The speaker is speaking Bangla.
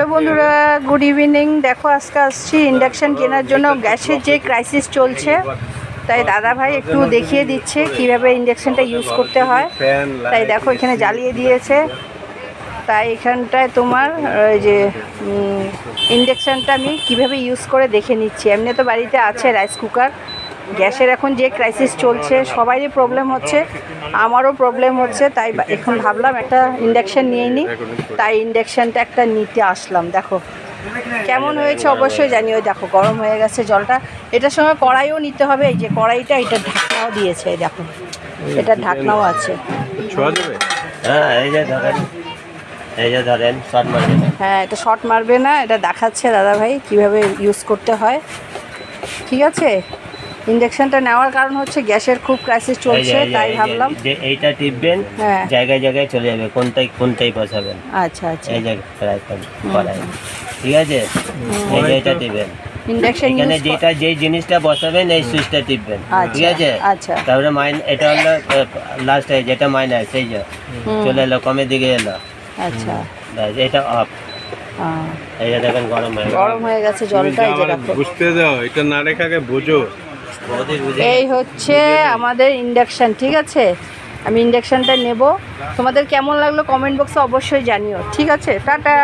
হ্যালো বন্ধুরা, গুড ইভিনিং। দেখো আজকে আসছি ইন্ডাকশান কেনার জন্য। গ্যাসের যে ক্রাইসিস চলছে, তাই দাদা ভাই একটু দেখিয়ে দিচ্ছে কিভাবে ইন্ডাকশানটা ইউজ করতে হয়। তাই দেখো এখানে জ্বালিয়ে দিয়েছে। তাই এখানটায় তোমার ওই যে ইন্ডাকশানটা আমি কিভাবে ইউজ করে দেখে নিচ্ছি। এমনি তো বাড়িতে আছে রাইস কুকার। গ্যাসের এখন যে ক্রাইসিস চলছে, সবারই প্রবলেম হচ্ছে, আমারও প্রবলেম হচ্ছে। তাই এখন ভাবলাম একটা ইন্ডাকশান নিয়ে নিই। তাই ইন্ডাকশানটা একটা নিতে আসলাম। দেখো কেমন হয়েছে অবশ্যই জানিও। দেখো গরম হয়ে গেছে জলটা। এটার সঙ্গে কড়াইও নিতে হবে। এই যে কড়াইটা, এটা ঢাকনাও দিয়েছে। এই দেখো এটার ঢাকনাও আছে। হ্যাঁ, এটা শর্ট মারবে না। এটা দেখাচ্ছে দাদা ভাই কীভাবে ইউজ করতে হয়। ঠিক আছে, ইন্ডাকশনটা নেওয়ার কারণ হচ্ছে গ্যাসের খুব ক্রাইসিস চলছে, তাই ভাবলাম যে এইটা টিপবেন, হ্যাঁ জায়গায় জায়গায় চলে যাবে, কোনটাই বসাবেন। আচ্ছা আচ্ছা, এই জায়গায় করাই, ঠিক আছে। এই যে এটা টিপবেন, ইন্ডাকশন এখানে যেই জিনিসটা বসাবেন এই সুইচটা টিপবেন, ঠিক আছে। আচ্ছা, তারপরে এটা হলো লাস্টে যেটা মাইনাস, এই যে চলে এলো, কমের দিকে এলো। আচ্ছা, এটা অফ। এই যে দেখেন গরম হয়ে গেছে জলটা। এই যে দেখো, বুঝতে দাও, এটা না রেখাকে বোঝো। এই হচ্ছে আমাদের ইন্ডাকশান। ঠিক আছে, আমি ইন্ডাকশানটা নেব। তোমাদের কেমন লাগলো কমেন্ট বক্সে অবশ্যই জানিও। ঠিক আছে, টাটা।